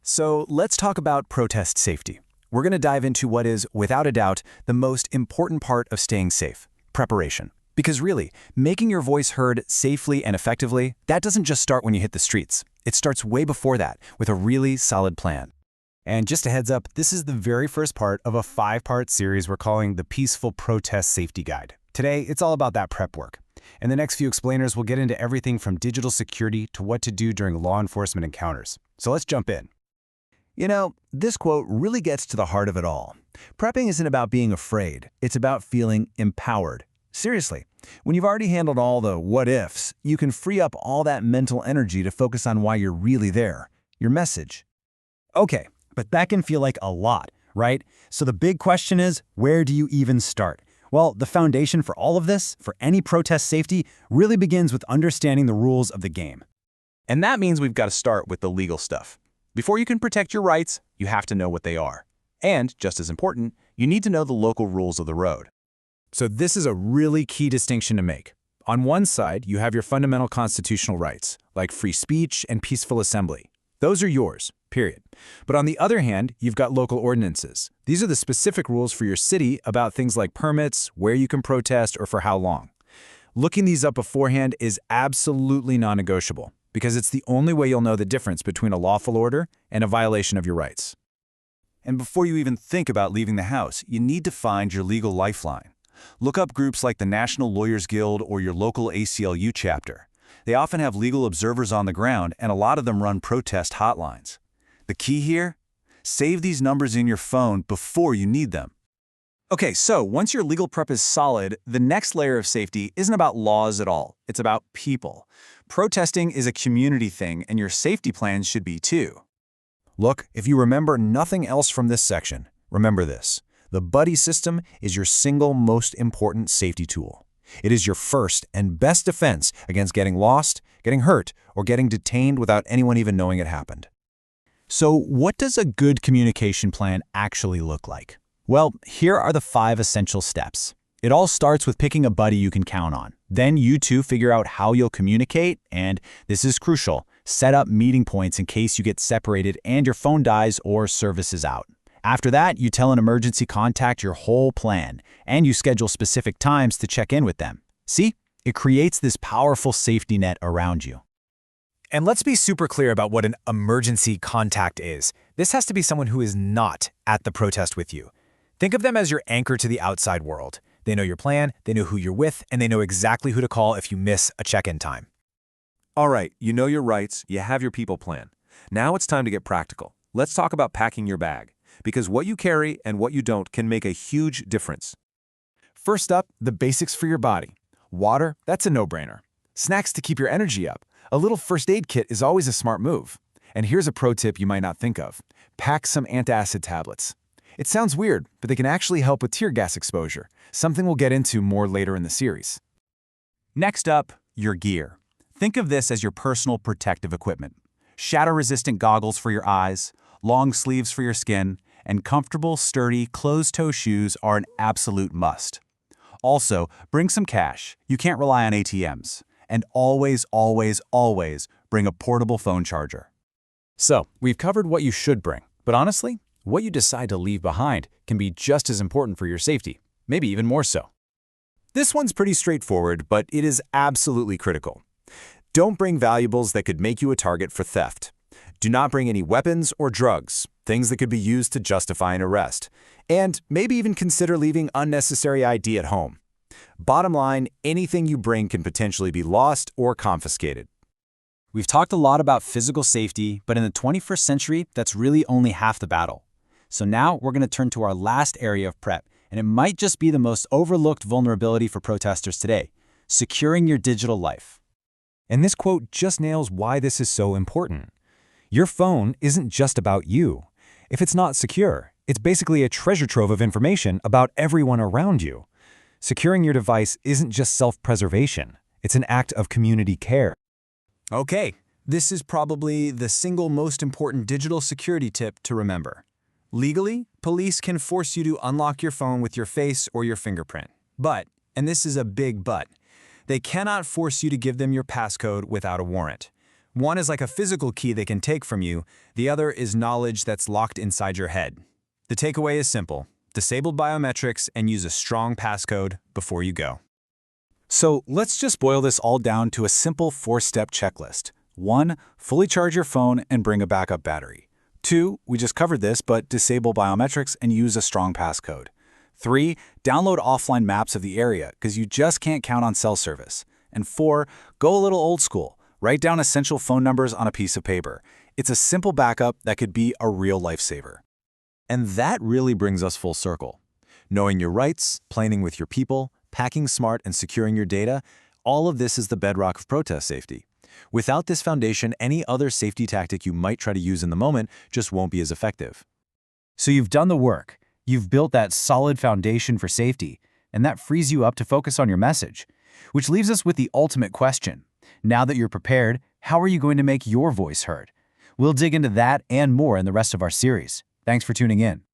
So let's talk about protest safety. We're going to dive into what is, without a doubt, the most important part of staying safe: preparation. Because really, making your voice heard safely and effectively, that doesn't just start when you hit the streets. It starts way before that, with a really solid plan. And just a heads up, this is the very first part of a 5-part series we're calling the Peaceful Protest Safety Guide. Today, it's all about that prep work. In the next few explainers, we'll get into everything from digital security to what to do during law enforcement encounters. So let's jump in. You know, this quote really gets to the heart of it all. Prepping isn't about being afraid. It's about feeling empowered. Seriously, when you've already handled all the what-ifs, you can free up all that mental energy to focus on why you're really there, your message. Okay, but that can feel like a lot, right? So the big question is, where do you even start? Well, the foundation for all of this, for any protest safety, really begins with understanding the rules of the game. And that means we've got to start with the legal stuff. Before you can protect your rights, you have to know what they are. And, just as important, you need to know the local rules of the road. So this is a really key distinction to make. On one side, you have your fundamental constitutional rights, like free speech and peaceful assembly. Those are yours, period. But on the other hand, you've got local ordinances. These are the specific rules for your city about things like permits, where you can protest, or for how long. Looking these up beforehand is absolutely non-negotiable, because it's the only way you'll know the difference between a lawful order and a violation of your rights. And before you even think about leaving the house, you need to find your legal lifeline. Look up groups like the National Lawyers Guild or your local ACLU chapter. They often have legal observers on the ground, and a lot of them run protest hotlines. The key here? Save these numbers in your phone before you need them. Okay, so once your legal prep is solid, the next layer of safety isn't about laws at all. It's about people. Protesting is a community thing, and your safety plans should be too. Look, if you remember nothing else from this section, remember this. The buddy system is your single most important safety tool. It is your first and best defense against getting lost, getting hurt, or getting detained without anyone even knowing it happened. So what does a good communication plan actually look like? Well, here are the 5 essential steps. It all starts with picking a buddy you can count on. Then you two figure out how you'll communicate, and this is crucial, set up meeting points in case you get separated and your phone dies or service is out. After that, you tell an emergency contact your whole plan, and you schedule specific times to check in with them. See? It creates this powerful safety net around you. And let's be super clear about what an emergency contact is. This has to be someone who is not at the protest with you. Think of them as your anchor to the outside world. They know your plan, they know who you're with, and they know exactly who to call if you miss a check-in time. All right, you know your rights, you have your people plan. Now it's time to get practical. Let's talk about packing your bag, because what you carry and what you don't can make a huge difference. First up, the basics for your body. Water, that's a no-brainer. Snacks to keep your energy up. A little first aid kit is always a smart move. And here's a pro tip you might not think of. Pack some antacid tablets. It sounds weird, but they can actually help with tear gas exposure, something we'll get into more later in the series. Next up, your gear. Think of this as your personal protective equipment. Shatter-resistant goggles for your eyes, long sleeves for your skin, and comfortable, sturdy, closed-toe shoes are an absolute must. Also, bring some cash. You can't rely on ATMs. And always, always, always bring a portable phone charger. So, we've covered what you should bring, but honestly, what you decide to leave behind can be just as important for your safety, maybe even more so. This one's pretty straightforward, but it is absolutely critical. Don't bring valuables that could make you a target for theft. Do not bring any weapons or drugs, things that could be used to justify an arrest. And maybe even consider leaving unnecessary ID at home. Bottom line, anything you bring can potentially be lost or confiscated. We've talked a lot about physical safety, but in the 21st century, that's really only half the battle. So now we're going to turn to our last area of prep, and it might just be the most overlooked vulnerability for protesters today: securing your digital life. And this quote just nails why this is so important. Your phone isn't just about you. If it's not secure, it's basically a treasure trove of information about everyone around you. Securing your device isn't just self-preservation, it's an act of community care. Okay, this is probably the single most important digital security tip to remember. Legally, police can force you to unlock your phone with your face or your fingerprint. But, and this is a big but, they cannot force you to give them your passcode without a warrant. One is like a physical key they can take from you, the other is knowledge that's locked inside your head. The takeaway is simple: disable biometrics and use a strong passcode before you go. So let's just boil this all down to a simple 4-step checklist. 1. Fully charge your phone and bring a backup battery. 2. We just covered this, but disable biometrics and use a strong passcode. 3. Download offline maps of the area because you just can't count on cell service. And 4. Go a little old school. Write down essential phone numbers on a piece of paper. It's a simple backup that could be a real lifesaver. And that really brings us full circle. Knowing your rights, planning with your people, packing smart, and securing your data, all of this is the bedrock of protest safety. Without this foundation, any other safety tactic you might try to use in the moment just won't be as effective. So you've done the work. You've built that solid foundation for safety, and that frees you up to focus on your message. Which leaves us with the ultimate question. Now that you're prepared, how are you going to make your voice heard? We'll dig into that and more in the rest of our series. Thanks for tuning in.